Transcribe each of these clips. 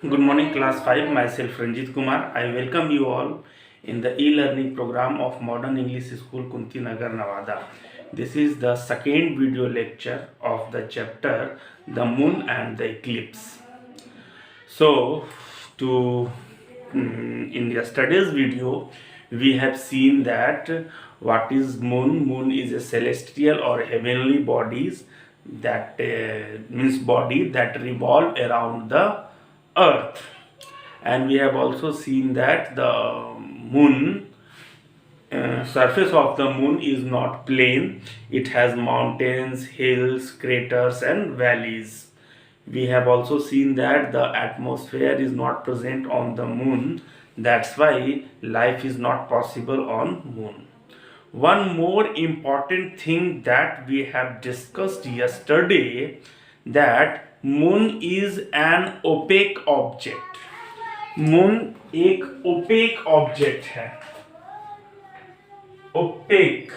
Good morning, class 5. Myself Ranjit Kumar. I welcome you all in the e-learning program of Modern English School, Kunti Nagar, Nevada. This is the second video lecture of the chapter The Moon and the Eclipse. So, to in yesterday's video, we have seen that what is moon. Moon is a celestial or heavenly bodies that means body that revolve around the earth, and we have also seen that the moon surface of the moon is not plain. It has mountains, hills, craters and valleys. We have also seen that the atmosphere is not present on the moon. That's why life is not possible on moon. One more important thing that we have discussed yesterday, that moon is an opaque object. Moon एक opaque object है. Opaque,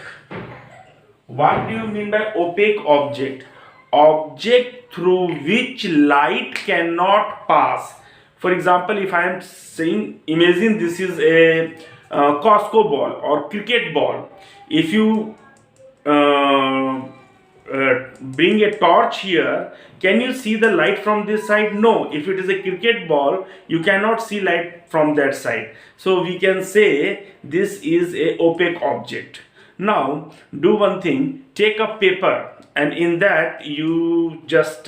what do you mean by opaque object? Object through which light cannot pass. For example, if I am saying, imagine this is a Costco ball or cricket ball. If you bring a torch here, can you see the light from this side? No. If it is a cricket ball, you cannot see light from that side. So we can say this is a opaque object. Now do one thing, take a paper and in that you just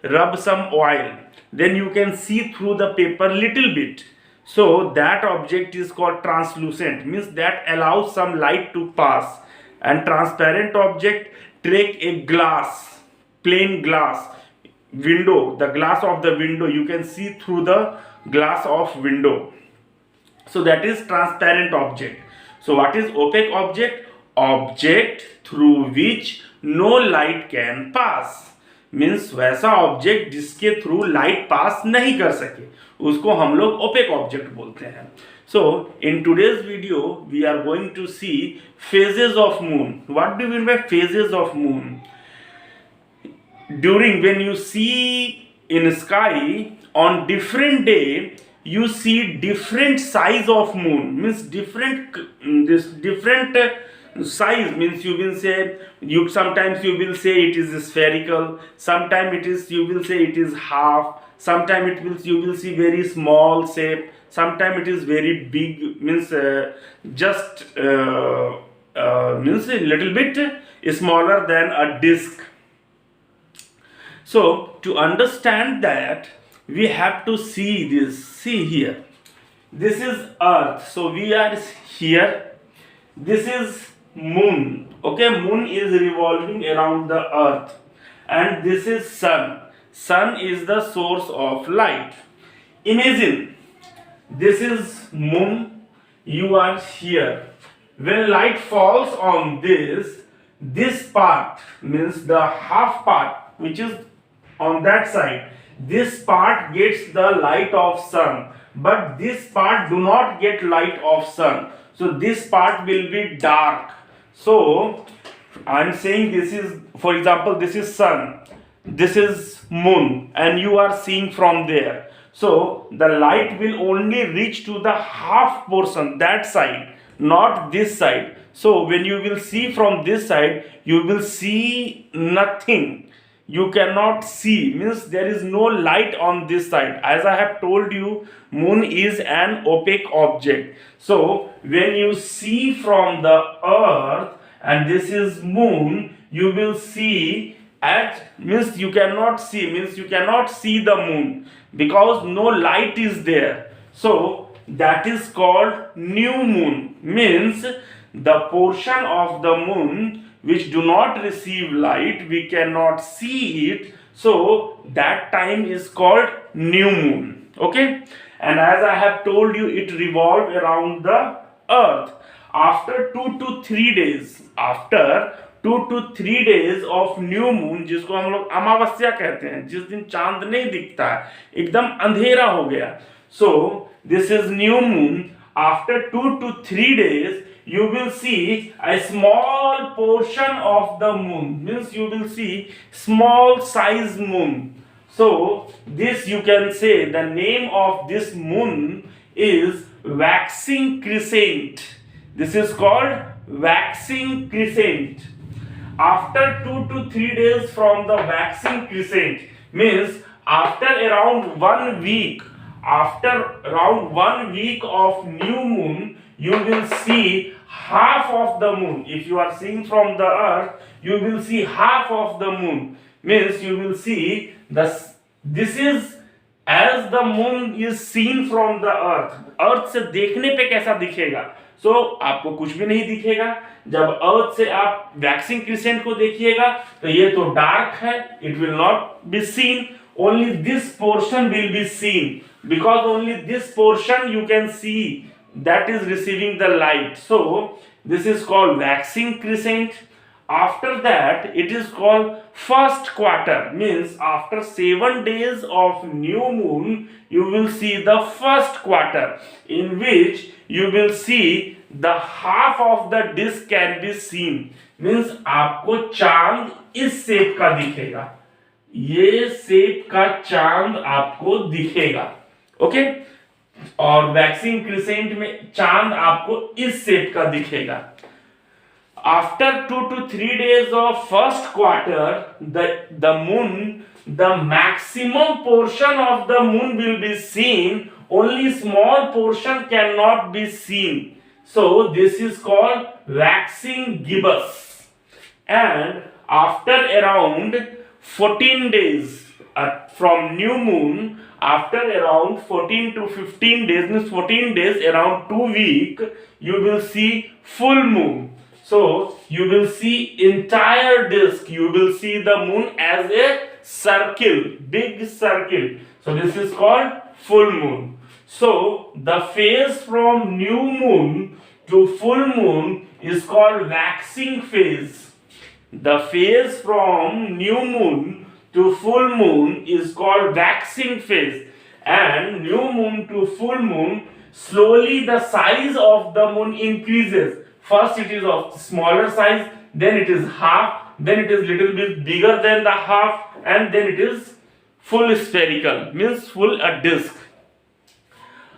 rub some oil, then you can see through the paper little bit. So that object is called translucent, means that allows some light to pass. And transparent object, take a glass, plain glass, window, the glass of the window, you can see through the glass of window. So that is transparent object. So what is opaque object? Object through which no light can pass. Means वैसा object जिसके through light pass नहीं कर सके, उसको हम लोग opaque object बोलते हैं. So in today's video we are going to see phases of moon. What do you mean by phases of moon? During when you see in sky on different day, you see different size of moon, means different size, means you will say, you sometimes you will say it is spherical, sometimes it is, you will say it is half, sometimes it will, you will see very small shape, sometimes it is very big, means just means a little bit smaller than a disc. So to understand that, we have to see this. See here, this is earth, so we are here. This is moon. Okay, moon is revolving around the earth, and this is sun. Sun is the source of light. Imagine this is moon, you are here. When light falls on this part, means the half part which is on that side, this part gets the light of sun, but this part do not get light of sun. So this part will be dark. So I am saying this is, for example, this is sun, this is moon, and you are seeing from there. So the light will only reach to the half portion, that side, not this side. So when you will see from this side, you will see nothing. You cannot see, means there is no light on this side. As I have told you, moon is an opaque object. So when you see from the earth and this is moon, you will see at, means you cannot see, means you cannot see the moon because no light is there. So that is called new moon, means the portion of the moon which do not receive light, we cannot see it. So that time is called new moon. Okay, and as I have told you, it revolves around the earth. After 2 to 3 days, after 2 to 3 days of new moon, जिसको हम लोग अमावस्या कहते हैं, जिस दिन चांद नहीं दिखता है, एकदम अंधेरा हो गया. So this is new moon. After 2 to 3 days, you will see a small portion of the moon, means you will see small size moon. So this you can say the name of this moon is waxing crescent. This is called waxing crescent. After 2 to 3 days from the waxing crescent, means after around 1 week, of new moon, you will see half of the moon. If you are seeing from the earth, you will see half of the moon. Means you will see this is as the moon is seen from the earth. अर्थ से देखने पे कैसा दिखेगा? सो आपको कुछ भी नहीं दिखेगा. जब अर्थ से आप वैक्सिंग क्रिसेंट को देखिएगा तो ये तो डार्क है, it will not be seen. Only this portion will be seen, because only this portion you can see that is receiving the light. So this is called waxing crescent. After that it is called first quarter, means after 7 days of new moon you will see the first quarter, in which you will see the half of the disk can be seen. means आपको चांद इस shape का दिखेगा, ये shape का चांद आपको दिखेगा. ओके और वैक्सिंग क्रिसेंट में चांद आपको इस शेप का दिखेगा. After 2 to 3 days of first quarter, the moon, the maximum portion of the moon will be seen, only small portion cannot be seen. So this is called waxing gibbous. And after around 14 days from new moon, after around 14 to 15 days, means 14 days, around 2 weeks, you will see full moon. So you will see entire disk, you will see the moon as a circle, big circle. So this is called full moon. So the phase from new moon to full moon is called waxing phase. The phase from new moon to full moon is called waxing phase. And new moon to full moon, slowly the size of the moon increases. First it is of smaller size, then it is half, then it is little bit bigger than the half, and then it is full spherical, means full a disk.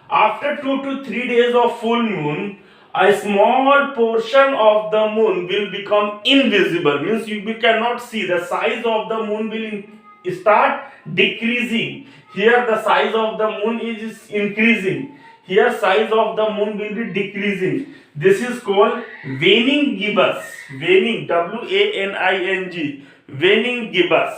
After 2 to 3 days of full moon, a small portion of the moon will become invisible, means you cannot see. The size of the moon will start decreasing. Here the size of the moon is increasing, here size of the moon will be decreasing. This is called waning gibbous. Waning, W-A-N-I-N-G, waning gibbous.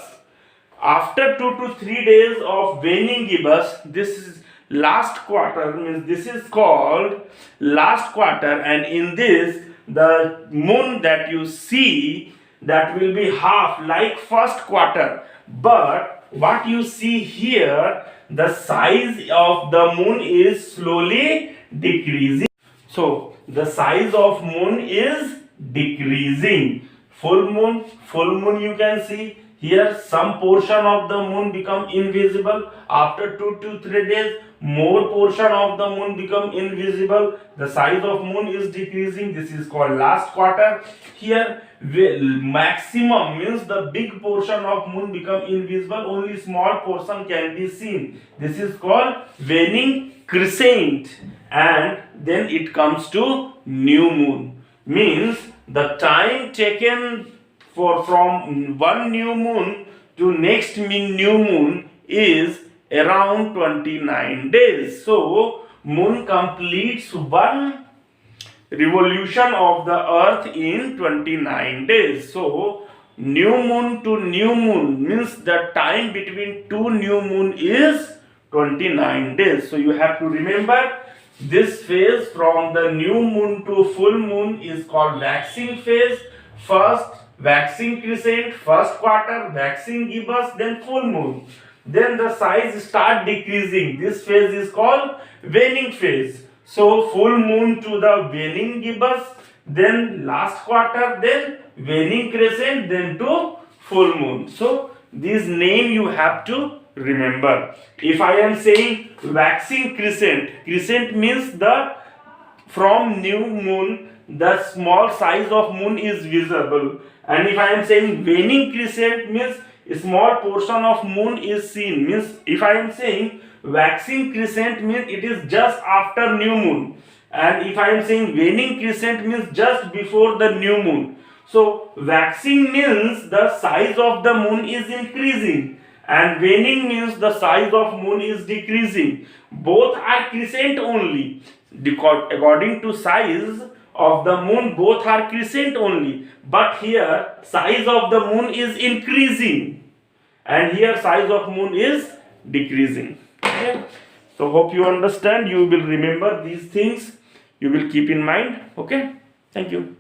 After 2 to 3 days of waning gibbous, this is last quarter, means this is called last quarter, and in this the moon that you see, that will be half like first quarter. But what you see here, the size of the moon is slowly decreasing. So the size of moon is decreasing. Full moon you can see here, some portion of the moon become invisible. After 2 to 3 days, more portion of the moon become invisible. The size of moon is decreasing. This is called last quarter. Here maximum, means the big portion of moon become invisible, only small portion can be seen. This is called waning crescent. And then it comes to new moon, means the time taken from one new moon to next new moon is around 29 days. So moon completes one revolution of the earth in 29 days. So new moon to new moon means the time between two new moon is 29 days. So you have to remember this phase from the new moon to full moon is called waxing phase. First waxing crescent, first quarter, waxing gibbous, then full moon. Then the size start decreasing. This phase is called waning phase. So full moon to the waning gibbous, then last quarter, then waning crescent, then to full moon. So this name you have to remember. If I am saying waxing crescent, crescent means the from new moon the small size of moon is visible. And if I am saying waning crescent means a small portion of moon is seen. Means if I am saying waxing crescent means it is just after new moon, and if I am saying waning crescent means just before the new moon. So waxing means the size of the moon is increasing, and waning means the size of moon is decreasing. Both are crescent only. According to size of the moon, both are crescent only. But here size of the moon is increasing, and here size of moon is decreasing. Okay. So hope you understand. You will remember these things. You will keep in mind. Okay. Thank you.